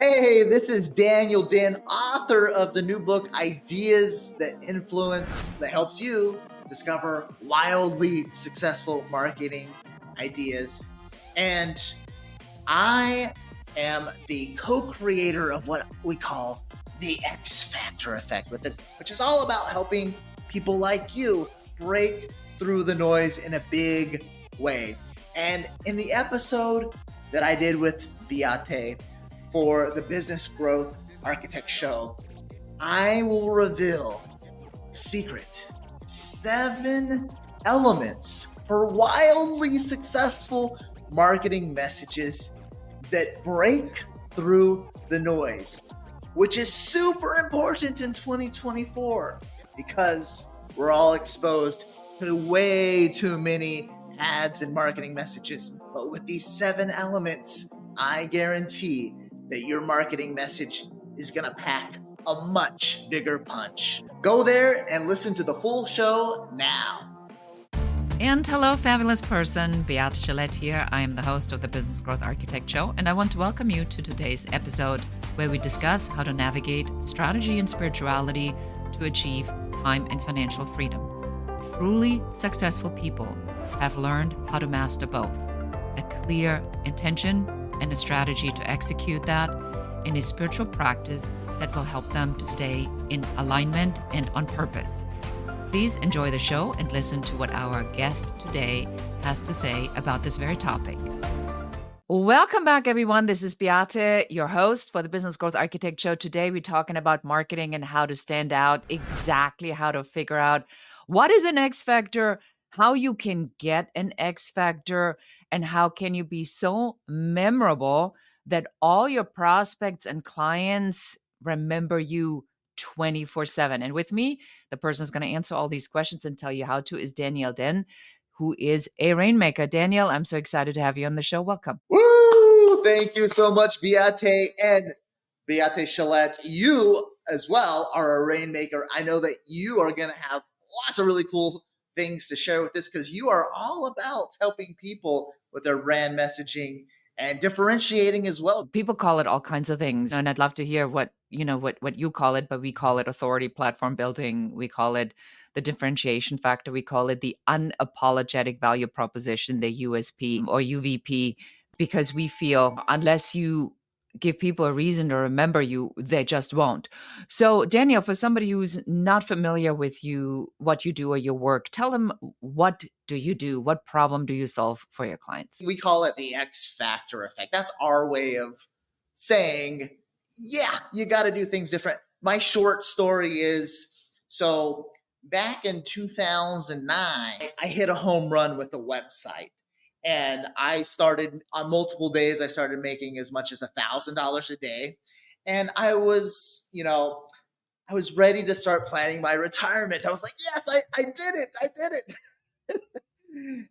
Hey, this is Daniel Den, author of the new book, Ideas That Influence, that helps you discover wildly successful marketing ideas. And I am the co-creator of what we call the X Factor effect, which is all about helping people like you break through the noise in a big way. And in the episode that I did with Beate for the Business Growth Architect Show, I will reveal secret 7 elements for wildly successful marketing messages that break through the noise, which is super important in 2024 because we're all exposed to way too many ads and marketing messages. But with these 7 elements, I guarantee that your marketing message is going to pack a much bigger punch. Go there and listen to the full show now. And hello, fabulous person. Beate Gillette here. I am the host of the Business Growth Architect Show, and I want to welcome you to today's episode where we discuss how to navigate strategy and spirituality to achieve time and financial freedom. Truly successful people have learned how to master both, a clear intention and a strategy to execute that in a spiritual practice that will help them to stay in alignment and on purpose. Please enjoy the show and listen to what our guest today has to say about this very topic. Welcome back, everyone. This is Beate, your host for the Business Growth Architect Show. Today, we're talking about marketing and how to stand out, exactly how to figure out what is an X factor, how you can get an X factor, and how can you be so memorable that all your prospects and clients remember you 24/7. And with me, the person who's going to answer all these questions and tell you how to is Daniel Den, who is a rainmaker. Daniel, I'm so excited to have you on the show. Welcome. Woo! Thank you so much, Beate. And Beate Gillette, you as well are a rainmaker. I know that you are going to have lots of really cool things to share with this because you are all about helping people with their brand messaging and differentiating as well. People call it all kinds of things, and I'd love to hear what you call it, but we call it authority platform building. We call it the differentiation factor. We call it the unapologetic value proposition, the USP or UVP, because we feel unless you give people a reason to remember you, they just won't. So Daniel, for somebody who's not familiar with you, what you do or your work, tell them, what do you do? What problem do you solve for your clients? We call it the X Factor effect. That's our way of saying, yeah, you got to do things different. My short story is, so back in 2009, I hit a home run with the website. And I started on multiple days, I started making as much as $1,000 a day. And I was ready to start planning my retirement. I was like, yes, I did it.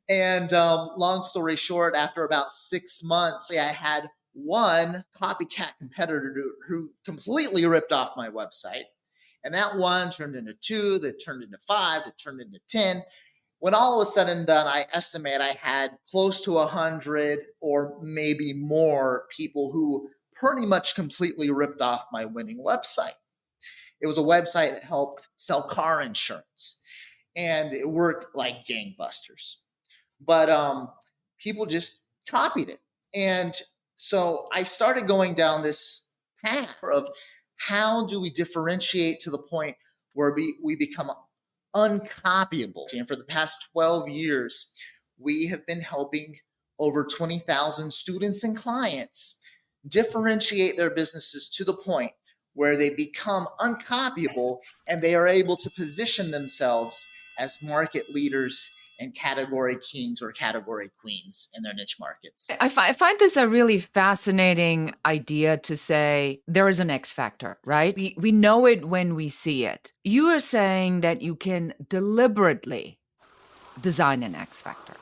And long story short, after about 6 months, I had one copycat competitor who completely ripped off my website. And that one turned into 2, that turned into 5, that turned into 10. When all was said and done, I estimate I had close to 100 or maybe more people who pretty much completely ripped off my winning website. It was a website that helped sell car insurance, and it worked like gangbusters. But people just copied it. And so I started going down this path of how do we differentiate to the point where we become uncopyable. And for the past 12 years, we have been helping over 20,000 students and clients differentiate their businesses to the point where they become uncopyable and they are able to position themselves as market leaders and category kings or category queens in their niche markets. I find this a really fascinating idea to say there is an X factor, right? We know it when we see it. You are saying that you can deliberately design an X factor.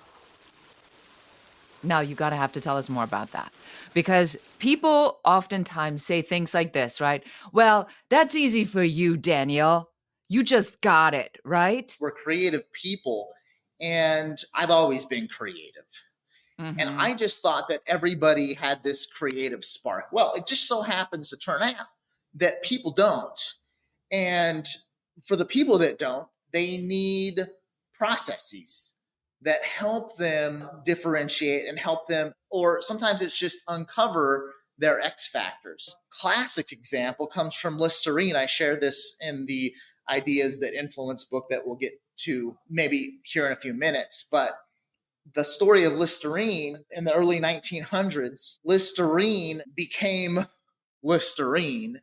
Now, you got to have to tell us more about that, because people oftentimes say things like this, right? Well, that's easy for you, Daniel. You just got it, right? We're creative people, and I've always been creative. And Mm-hmm. I just thought that everybody had this creative spark. Well, it just so happens to turn out that people don't. And for the people that don't, they need processes that help them differentiate and help them, or sometimes it's just uncover their X factors. Classic example comes from Listerine. I share this in the Ideas That Influence book that we'll get to maybe here in a few minutes. But the story of Listerine in the early 1900s, Listerine became Listerine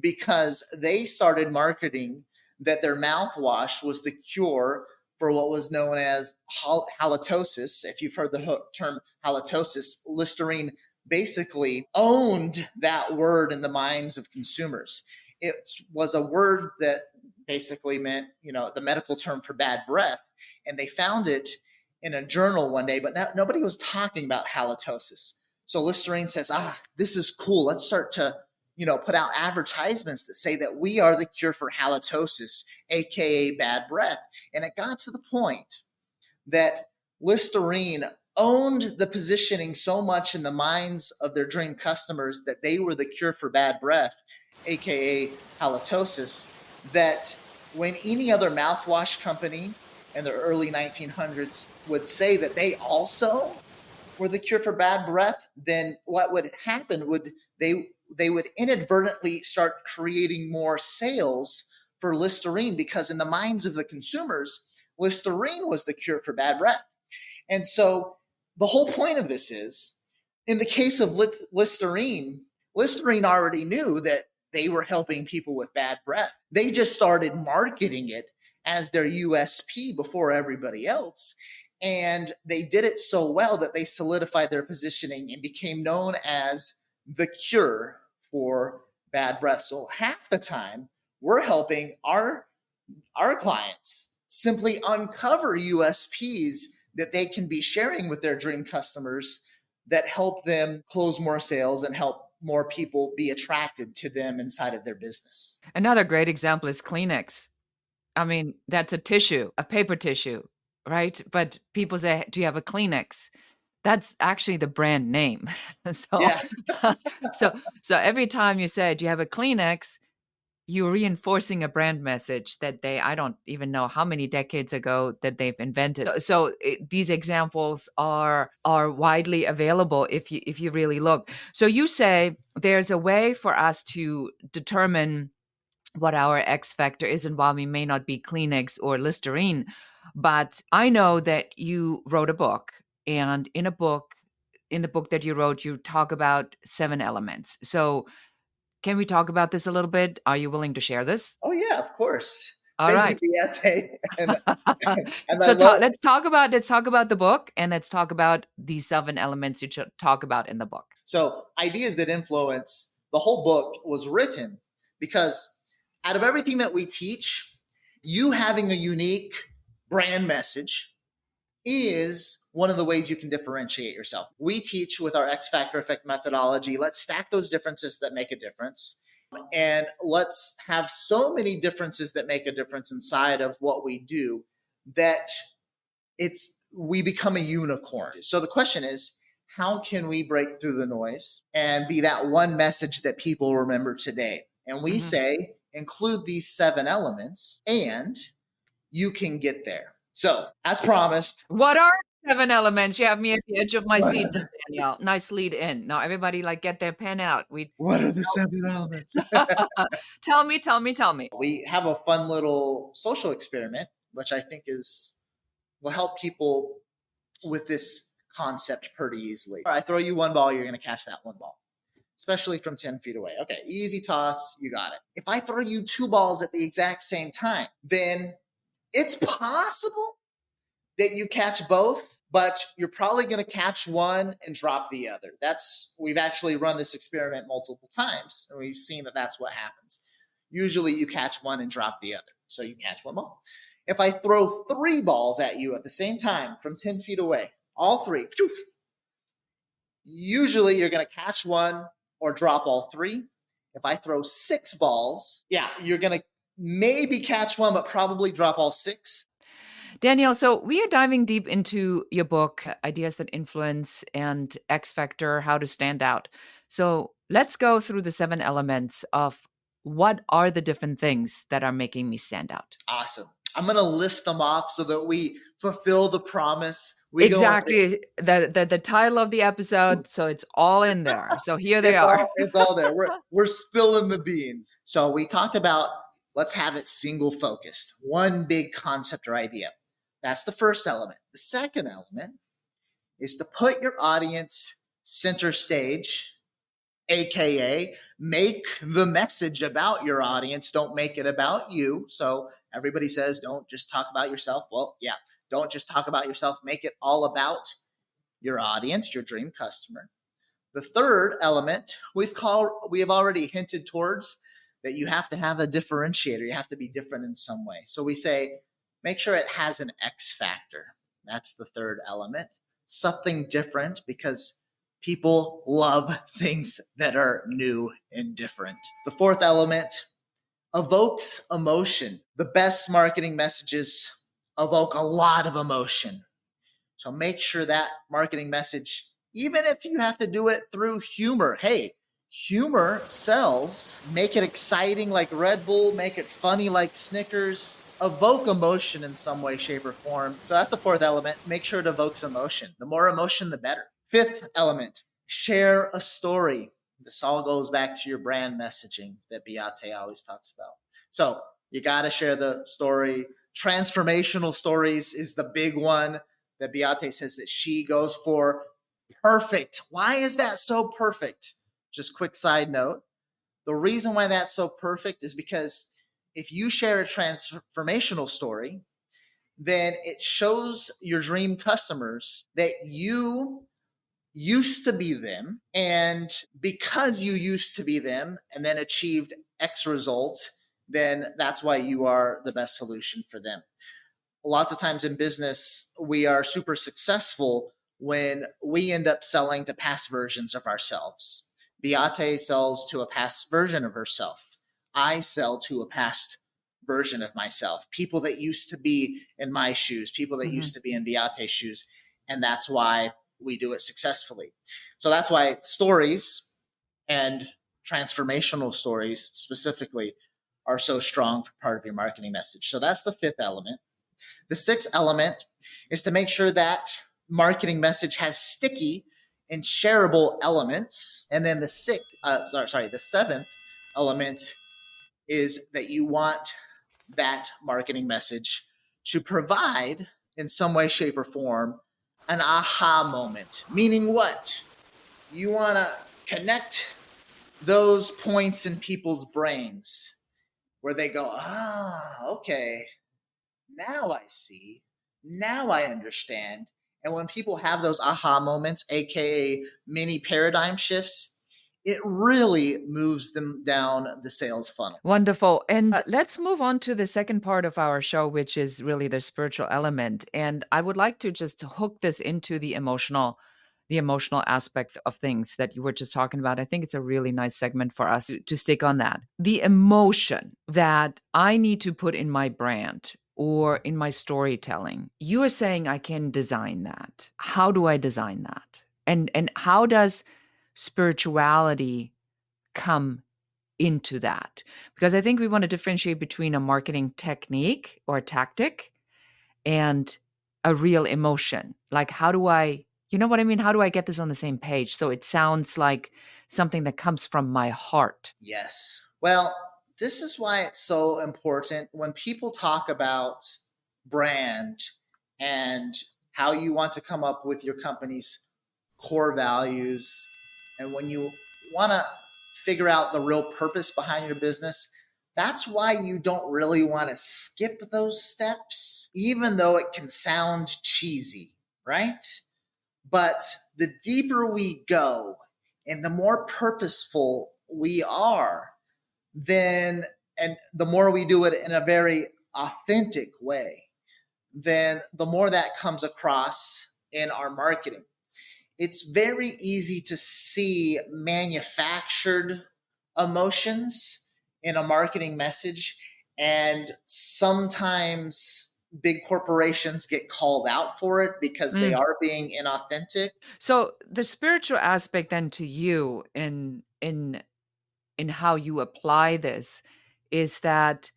because they started marketing that their mouthwash was the cure for what was known as halitosis. If you've heard the term halitosis, Listerine basically owned that word in the minds of consumers. It was a word that basically meant, the medical term for bad breath. And they found it in a journal one day, but nobody was talking about halitosis. So Listerine says, this is cool. Let's start to, put out advertisements that say that we are the cure for halitosis, AKA bad breath. And it got to the point that Listerine owned the positioning so much in the minds of their dream customers that they were the cure for bad breath, AKA halitosis, that when any other mouthwash company in the early 1900s would say that they also were the cure for bad breath, then what would happen would they would inadvertently start creating more sales for Listerine, because in the minds of the consumers, Listerine was the cure for bad breath. And so the whole point of this is, in the case of Listerine, Listerine already knew that they were helping people with bad breath. They just started marketing it as their USP before everybody else. And they did it so well that they solidified their positioning and became known as the cure for bad breath. So half the time, we're helping our clients simply uncover USPs that they can be sharing with their dream customers that help them close more sales and help more people be attracted to them inside of their business. Another great example is Kleenex. I mean, that's a tissue, a paper tissue, right? But people say, do you have a Kleenex? That's actually the brand name. So, Yeah. so every time you say, do you have a Kleenex? You're reinforcing a brand message that I don't even know how many decades ago that they've invented. So these examples are widely available if you really look. So you say there's a way for us to determine what our X factor is, and while we may not be Kleenex or Listerine, but I know that you wrote a book, and in the book that you wrote, you talk about 7 elements. So can we talk about this a little bit? Are you willing to share this? Oh yeah, of course. All Thank you, right. Beate. And I So love. let's talk about the book, and let's talk about these 7 elements you talk about in the book. So Ideas That Influence, the whole book was written because out of everything that we teach, you having a unique brand message is one of the ways you can differentiate yourself. We teach with our X Factor Effect methodology. Let's stack those differences that make a difference. And let's have so many differences that make a difference inside of what we do that we become a unicorn. So the question is, how can we break through the noise and be that one message that people remember today? And we say, include these 7 elements and you can get there. So, as promised. What are 7 elements? You have me at the edge of my seat, Danielle. Nice lead in. Now everybody get their pen out. What are the 7 elements? Tell me. We have a fun little social experiment, which I think will help people with this concept pretty easily. I throw you one ball, you're going to catch that one ball, especially from 10 feet away. Okay, easy toss, you got it. If I throw you 2 balls at the exact same time, then it's possible that you catch both, but you're probably going to catch one and drop the other. We've actually run this experiment multiple times, and we've seen that that's what happens. Usually you catch one and drop the other. So you catch one ball. If I throw 3 balls at you at the same time from 10 feet away, all 3, usually you're going to catch one or drop all 3. If I throw 6 balls, you're going to maybe catch one, but probably drop all 6. Danielle, so we are diving deep into your book, Ideas That Influence and X Factor, How to Stand Out. So let's go through the 7 elements of what are the different things that are making me stand out. Awesome. I'm going to list them off so that we fulfill the promise. Exactly. The title of the episode, so it's all in there. So here they are. It's all there. We're spilling the beans. So we talked about let's have it single focused, one big concept or idea. That's the first element. The second element is to put your audience center stage, AKA make the message about your audience. Don't make it about you. So everybody says, don't just talk about yourself. Well, yeah, don't just talk about yourself. Make it all about your audience, your dream customer. The third element we have already hinted towards that you have to have a differentiator. You have to be different in some way. So we say, make sure it has an X factor. That's the third element. Something different, because people love things that are new and different. The fourth element evokes emotion. The best marketing messages evoke a lot of emotion. So make sure that marketing message, even if you have to do it through humor, hey, humor sells. Make it exciting like Red Bull, make it funny like Snickers, evoke emotion in some way, shape, or form. So that's the fourth element. Make sure it evokes emotion. The more emotion, the better. Fifth element, share a story. This all goes back to your brand messaging that Beate always talks about. So you got to share the story. Transformational stories is the big one that Beate says that she goes for. Perfect. Why is that so perfect? Just quick side note. The reason why that's so perfect is because if you share a transformational story, then it shows your dream customers that you used to be them. And because you used to be them and then achieved X result, then that's why you are the best solution for them. Lots of times in business, we are super successful when we end up selling to past versions of ourselves. Beate sells to a past version of herself. I sell to a past version of myself. People that used to be in my shoes, people that used to be in Beate's shoes. And that's why we do it successfully. So that's why stories and transformational stories specifically are so strong for part of your marketing message. So that's the fifth element. The sixth element is to make sure that marketing message has sticky and shareable elements. And then the seventh element is that you want that marketing message to provide in some way, shape, or form an aha moment. Meaning what? You want to connect those points in people's brains where they go, okay, now I see, now I understand. And when people have those aha moments, AKA mini paradigm shifts, it really moves them down the sales funnel. Wonderful. And let's move on to the second part of our show, which is really the spiritual element. And I would like to just hook this into the emotional aspect of things that you were just talking about. I think it's a really nice segment for us to stick on that. The emotion that I need to put in my brand or in my storytelling. You are saying I can design that. How do I design that? And how does spirituality come into that? Because I think we want to differentiate between a marketing technique or tactic and a real emotion. Like, how do I, you know what I mean? How do I get this on the same page so it sounds like something that comes from my heart? Yes. Well, this is why it's so important when people talk about brand and how you want to come up with your company's core values. And when you want to figure out the real purpose behind your business, that's why you don't really want to skip those steps, even though it can sound cheesy, right? But the deeper we go and the more purposeful we are, then, and the more we do it in a very authentic way, then the more that comes across in our marketing. It's very easy to see manufactured emotions in a marketing message. And sometimes big corporations get called out for it because they Mm. are being inauthentic. So the spiritual aspect then to you in how you apply this is that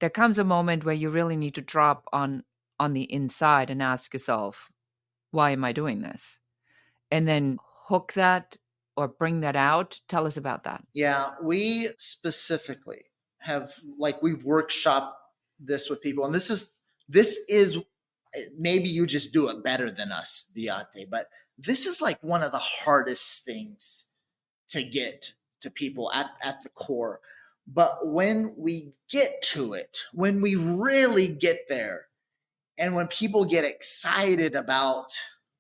there comes a moment where you really need to drop on the inside and ask yourself, why am I doing this? And then hook that or bring that out. Tell us about that. Yeah, we specifically have, like, we've workshopped this with people, and this is maybe you just do it better than us, Diate, but this is like one of the hardest things to get to people at the core. But when we get to it, when we really get there, and when people get excited about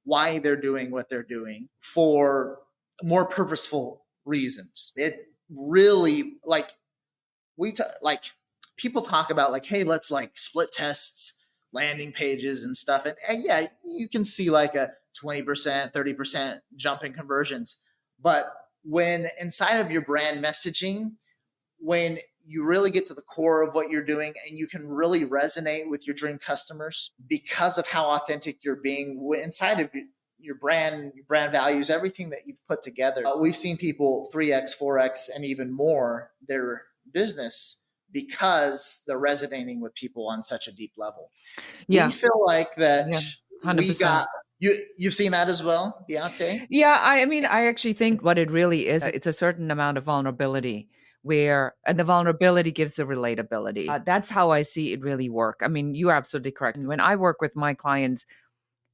why they're doing what they're doing for more purposeful reasons, it really, like, like people talk about, like, hey, let's like split tests landing pages and stuff, and yeah, you can see like a 20% 30% jump in conversions. But when inside of your brand messaging, when you really get to the core of what you're doing and you can really resonate with your dream customers because of how authentic you're being inside of your brand values, everything that you've put together, we've seen people 3x 4x and even more their business because they're resonating with people on such a deep level. We Yeah. feel like that Yeah. we 100%. got you've seen that as well, Beate? Yeah, I mean, I actually think what it really is, it's a certain amount of vulnerability where, and the vulnerability gives the relatability. That's how I see it really work. I mean, you're absolutely correct. And when I work with my clients,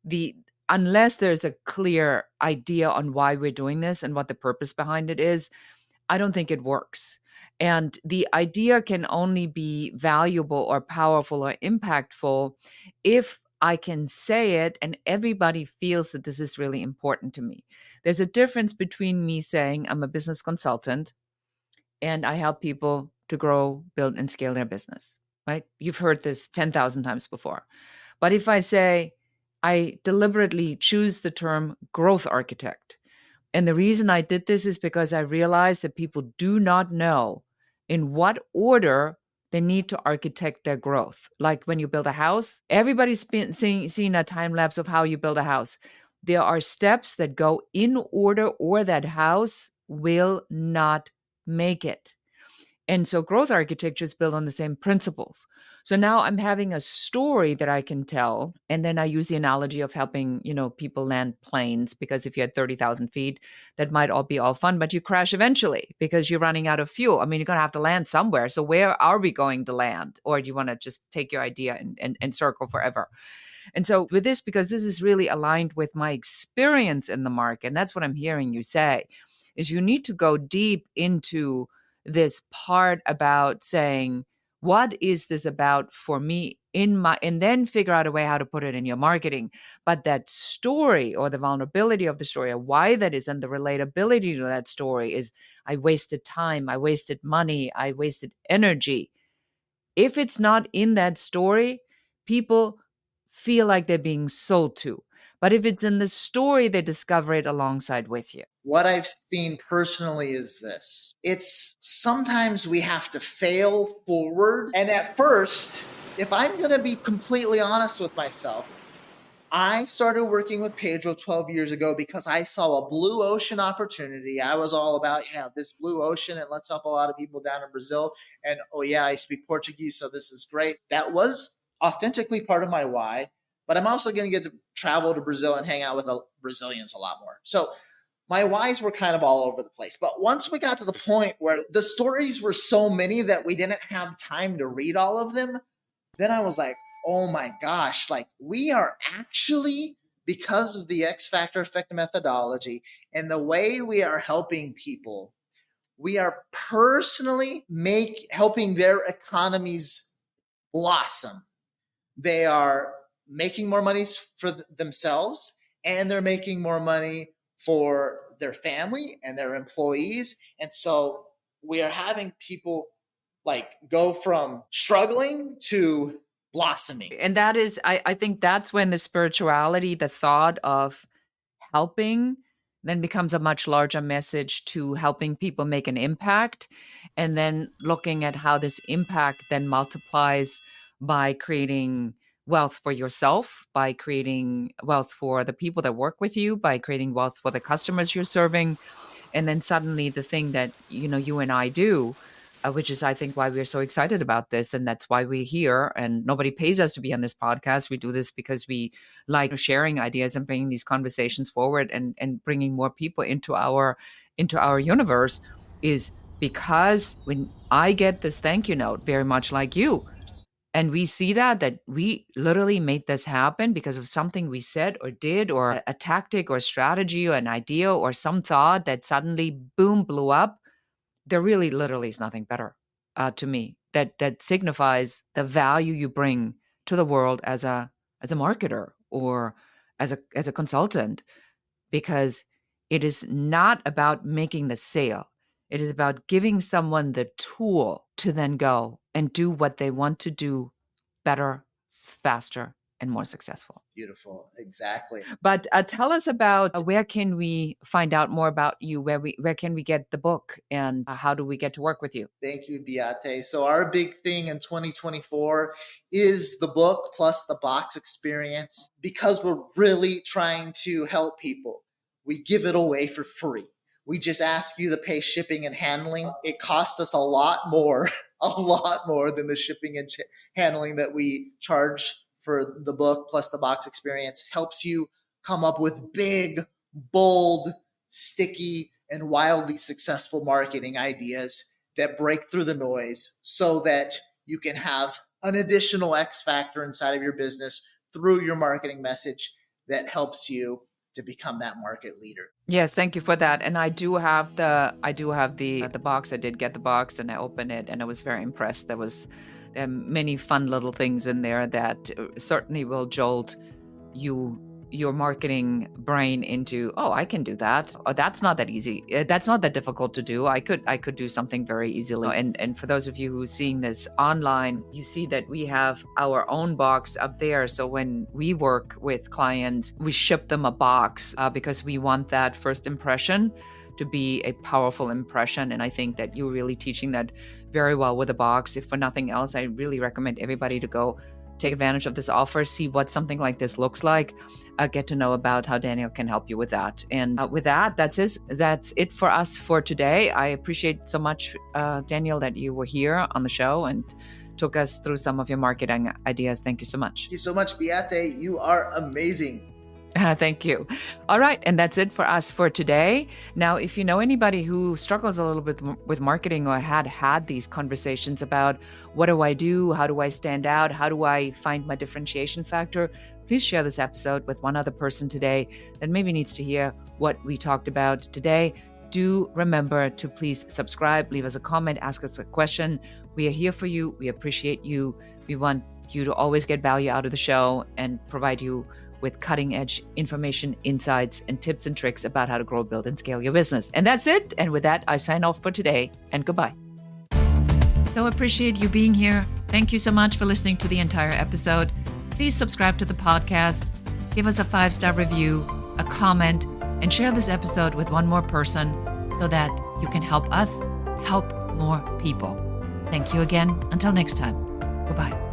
the unless there's a clear idea on why we're doing this and what the purpose behind it is, I don't think it works. And the idea can only be valuable or powerful or impactful if I can say it and everybody feels that this is really important to me. There's a difference between me saying I'm a business consultant and I help people to grow, build, and scale their business, right? You've heard this 10,000 times before. But if I say I deliberately choose the term growth architect, and the reason I did this is because I realized that people do not know in what order they need to architect their growth. Like when you build a house, everybody's been seeing a time lapse of how you build a house. There are steps that go in order, or that house will not make it. And so growth architecture is built on the same principles. So now I'm having a story that I can tell. And then I use the analogy of helping, people land planes, because if you had 30,000 feet, that might all be all fun, but you crash eventually because you're running out of fuel. I mean, you're going to have to land somewhere. So where are we going to land? Or do you want to just take your idea and circle forever? And so with this, because this is really aligned with my experience in the market, and that's what I'm hearing you say, is you need to go deep into this part about saying, what is this about for me and then figure out a way how to put it in your marketing. But that story, or the vulnerability of the story, or why that is, and the relatability to that story is, I wasted time, I wasted money, I wasted energy. If it's not in that story, people feel like they're being sold to. But if it's in the story, they discover it alongside with you. What I've seen personally is this: it's sometimes we have to fail forward. And at first, if I'm going to be completely honest with myself, I started working with Pedro 12 years ago because I saw a blue ocean opportunity. I was all about, yeah, this blue ocean, and let's help a lot of people down in Brazil. And oh, yeah, I speak Portuguese, so this is great. That was authentically part of my why. But I'm also going to get to travel to Brazil and hang out with Brazilians a lot more. So my whys were kind of all over the place. But once we got to the point where the stories were so many that we didn't have time to read all of them, then I was like, oh my gosh, like, we are actually, because of the X Factor effect methodology and the way we are helping people, we are personally helping their economies blossom. They are making more money for themselves, and they're making more money for their family and their employees. And so we are having people like go from struggling to blossoming. And that is, I think that's when the spirituality, the thought of helping, then becomes a much larger message to helping people make an impact. And then looking at how this impact then multiplies by creating wealth for yourself by creating wealth for the people that work with you, by creating wealth for the customers you're serving. And then suddenly the thing that, you and I do, which is, I think, why we're so excited about this. And that's why we're here. And nobody pays us to be on this podcast. We do this because we like sharing ideas and bringing these conversations forward and bringing more people into our universe, is because when I get this thank you note, very much like you, and we see that we literally made this happen because of something we said or did, or a tactic or strategy or an idea or some thought that suddenly, boom, blew up. There really literally is nothing better to me that signifies the value you bring to the world as a marketer or as a consultant, because it is not about making the sale. It is about giving someone the tool to then go and do what they want to do better, faster, and more successful. Beautiful. Exactly. But tell us about where can we find out more about you? Where can we get the book, and how do we get to work with you? Thank you, Beate. So our big thing in 2024 is the book plus the box experience, because we're really trying to help people. We give it away for free. We just ask you to pay shipping and handling. It costs us a lot more than the shipping and handling that we charge for the book plus the box experience. Helps you come up with big, bold, sticky, and wildly successful marketing ideas that break through the noise so that you can have an additional X factor inside of your business through your marketing message that helps you to become that market leader. Yes, thank you for that. And I do have the box. I did get the box and I opened it and I was very impressed. There are many fun little things in there that certainly will jolt your marketing brain into, oh, I can do that. Oh, that's not that easy. That's not that difficult to do. I could do something very easily. And for those of you who are seeing this online, you see that we have our own box up there. So when we work with clients, we ship them a box because we want that first impression to be a powerful impression. And I think that you're really teaching that very well with a box. If for nothing else, I really recommend everybody to go take advantage of this offer, see what something like this looks like, get to know about how Daniel can help you with that. And with that, that's it for us for today. I appreciate so much, Daniel, that you were here on the show and took us through some of your marketing ideas. Thank you so much. Thank you so much, Beate. You are amazing. Thank you. All right. And that's it for us for today. Now, if you know anybody who struggles a little bit with marketing or had these conversations about what do I do? How do I stand out? How do I find my differentiation factor? Please share this episode with one other person today that maybe needs to hear what we talked about today. Do remember to please subscribe, leave us a comment, ask us a question. We are here for you. We appreciate you. We want you to always get value out of the show and provide you with cutting-edge information, insights, and tips and tricks about how to grow, build, and scale your business. And that's it. And with that, I sign off for today, and goodbye. So appreciate you being here. Thank you so much for listening to the entire episode. Please subscribe to the podcast, give us a 5-star review, a comment, and share this episode with one more person so that you can help us help more people. Thank you again. Until next time. Goodbye.